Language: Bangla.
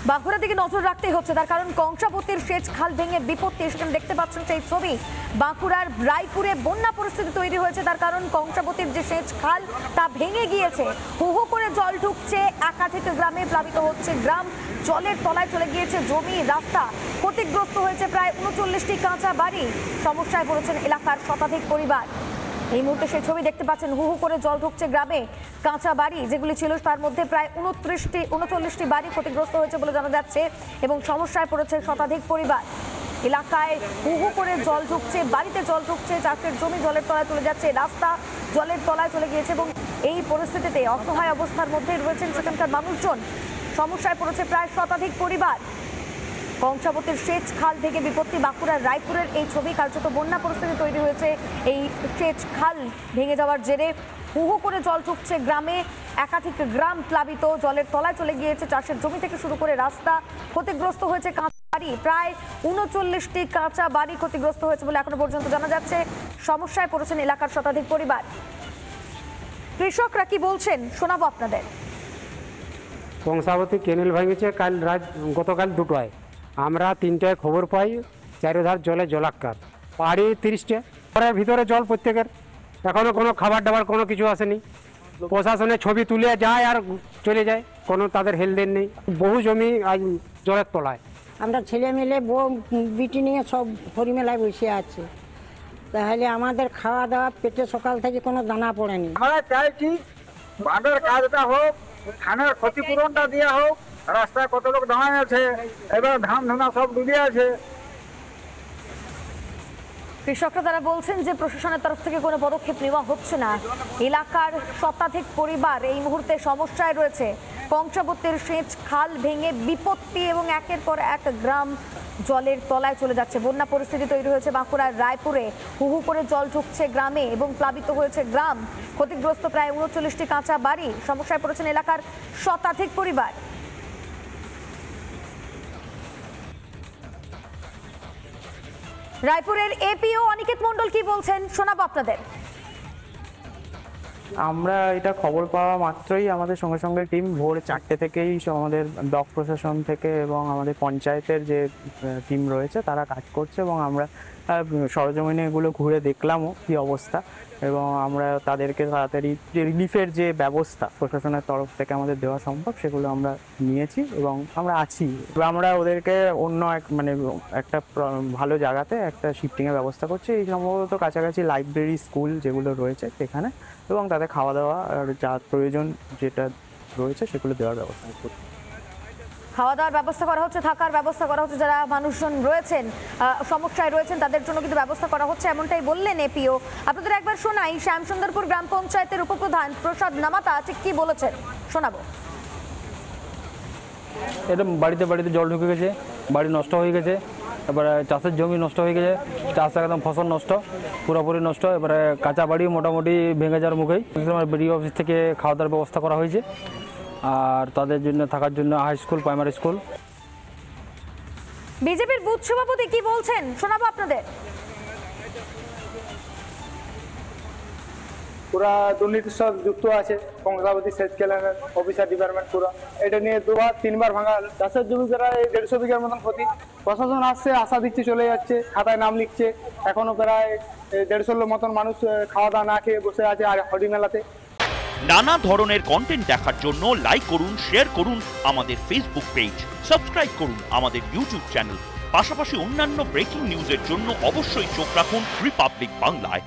বাঁকুড়ার দিকে নজর রাখতেই হচ্ছে, তার কারণ কংসাবতীর সেচ খাল ভেঙে বিপত্তি। সেখানে দেখতে পাচ্ছেন সেই ছবি, বাঁকুড়ার রায়পুরে বন্যা পরিস্থিতি তৈরি হয়েছে, তার কারণ কংসাবতীর যে সেচ খাল তা ভেঙে গিয়েছে। হু হু করে জল ঢুকছে, একাধিক গ্রামে প্লাবিত হচ্ছে গ্রাম, জলের তলায় চলে গিয়েছে জমি, রাস্তা ক্ষতিগ্রস্ত হয়েছে প্রায় 39টি কাঁচা বাড়ি। সমস্যায় পড়েছেন এলাকার শতাধিক পরিবার। এই মুহূর্তে সেই ছবি দেখতে পাচ্ছেন, হু হু করে জল ঢুকছে গ্রামে, কাঁচা বাড়ি যেগুলি ছিল তার মধ্যে প্রায় 39টি বাড়ি ক্ষতিগ্রস্ত হয়েছে বলে জানা যাচ্ছে এবং সমস্যায় পড়েছে শতাধিক পরিবার। এলাকায় হু হু করে জল ঢুকছে, বাড়িতে জল ঢুকছে, চাষের জমি জলের তলায় চলে যাচ্ছে, রাস্তা জলের তলায় চলে গিয়েছে এবং এই পরিস্থিতিতে অসহায় অবস্থার মধ্যে রয়েছেন সেখানকার মানুষজন। সমস্যায় পড়েছে প্রায় শতাধিক পরিবার। কংসাবতীর সেচ খাল থেকে বিপত্তি, বাঁকুড়ার রায়পুরের এই ছবি। কার্যত বন্যা পরিস্থিতি তৈরি হয়েছে এই সেচ খাল ভেঙে যাওয়ার জেরে। হু হু করে জল ঢুকছে গ্রামে, একাধিক গ্রাম প্লাবিত, জলের তলায় চলে গিয়েছে, চাষের জমি থেকে শুরু করে রাস্তা ক্ষতিগ্রস্ত হয়েছে, কাঁচা বাড়ি প্রায় 39টি কাঁচা বাড়ি ক্ষতিগ্রস্ত হয়েছে বলে এখনো পর্যন্ত জানা যাচ্ছে। সমস্যায় পড়েছেন এলাকার শতাধিক পরিবার। কৃষকরা কি বলছেন শোনাবো আপনাদের। কংসাবতী কেনেল ভেঙেছে গতকাল 2টায়, আমরা 3টায় খবর পাই, চারিধার জলে জলাক্কার, পাহাড়ি 30টা, ঘরের ভিতরে জল প্রত্যেকের। এখনো কোনো খাবার দাবার কোনো কিছু আসেনি। প্রশাসনের ছবি তুলে যায় আর চলে যায়, কোনো তাদের হেলদেন নেই। বহু জমি আজ জলের তলায়। আমরা ছেলে মেলে বউ বিটি নিয়ে সব হরিমেলায় বসে আছে, তাহলে আমাদের খাওয়া দাওয়া পেটে সকাল থেকে কোনো দানা পড়েনি। আমরা চাইছি বাঁধের কাজটা হোক, ধানের ক্ষতিপূরণটা দেওয়া হোক। রাস্তায় কত লোক দাঁড়ায় আছে, এবার ধান ধুনা সব ডুবে আছে। কৃষকরা তারা বলছেন যে প্রশাসনের তরফ থেকে কোনো পদক্ষেপ নেওয়া হচ্ছে না। এলাকার শতাধিক পরিবার এই মুহূর্তে সমস্যায় রয়েছে। কংসাবতীর সেচ খাল ভেঙে বিপত্তি এবং একের পর এক গ্রাম জলের তলায় চলে যাচ্ছে। বন্যা পরিস্থিতি তৈরি হয়েছে বাঁকুড়ার রায়পুরে, হু হু করে জল ঢুকছে গ্রামে এবং প্লাবিত হয়েছে গ্রাম, ক্ষতিগ্রস্ত প্রায় 39টি কাঁচা বাড়ি। সমস্যায় পড়েছেন এলাকার শতাধিক পরিবার। রায়পুরের এপিও অনিকেত মণ্ডল কি বলছেন শোনাবো আপনাদের। আমরা এটা খবর পাওয়া মাত্রই আমাদের সঙ্গে সঙ্গে টিম ভোর 4টে থেকেই আমাদের ব্লক প্রশাসন থেকে এবং আমাদের পঞ্চায়েতের যে টিম রয়েছে তারা কাজ করছে এবং আমরা সরজমিনে এগুলো ঘুরে দেখলামও কী অবস্থা এবং আমরা তাদেরকে তাড়াতাড়ি যে রিলিফের যে ব্যবস্থা প্রশাসনের তরফ থেকে আমাদের দেওয়া সম্ভব সেগুলো আমরা নিয়েছি এবং আমরা আছি। আমরা ওদেরকে অন্য একটা ভালো জায়গাতে একটা শিফটিংয়ের ব্যবস্থা করছি, এই সম্ভবত কাছাকাছি লাইব্রেরি স্কুল যেগুলো রয়েছে সেখানে, এবং তাদের খাওয়া দাওয়া আর যা প্রয়োজন যেটা রয়েছে সেগুলো দেওয়ার ব্যবস্থা করছি। খাওয়া দাওয়ার ব্যবস্থা করা হচ্ছে, থাকার ব্যবস্থা করা হচ্ছে, যারা মানুষজন রয়েছেন সমস্যায় রয়েছেন তাদের জন্য কিন্তু ব্যবস্থা করা হচ্ছে, এমনটাই বললেন এপিও। আপনাদের একবার শোনাই, শ্যামসুন্দরপুর গ্রাম পঞ্চায়েতের উপপ্রধান প্রসাদ নামাতা ঠিক কি বলেছেন শোনাবো। এটা বাড়িতে বাড়িতে জল ঢুকে গেছে, বাড়ি নষ্ট হয়ে গেছে, এবারে চাষের জমি নষ্ট হয়ে গেছে, চাষ একদম ফসল নষ্ট, পুরোপুরি নষ্ট। এবারে কাঁচা বাড়ি মোটামুটি ভেঙে যাওয়ার মুখেই। বিডিও অফিস থেকে খাওয়া দাওয়ার ব্যবস্থা করা হয়েছে আর তাদের জন্য থাকার জন্য হাই স্কুল, প্রাইমারি স্কুল। বিজেপির বুথ সভাপতি কি বলছেন শোনাবো আপনাদের। পুরা দুর্নীতির সব যুক্ত আছে কংসাবতী সেচ কেনেলের অফিসার ডিপার্টমেন্ট পুরো। এটা নিয়ে 2-3বার ভাঙা হলো। চাষের জমি প্রায় 150 বিঘার মতন ক্ষতি। প্রশাসন আসছে, আশা দিচ্ছে, চলে যাচ্ছে, খাতায় নাম লিখছে। এখনো প্রায় 150 লোক মতন মানুষ খাওয়া দাওয়া না খেয়ে বসে আছে আর হরি মেলাতে। নানা ধরনের কন্টেন্ট দেখার জন্য লাইক করুন, শেয়ার করুন আমাদের ফেসবুক পেজ, সাবস্ক্রাইব করুন আমাদের ইউটিউব চ্যানেল। পাশাপাশি অন্যান্য ব্রেকিং নিউজের জন্য অবশ্যই চোখ রাখুন রিপাবলিক বাংলায়।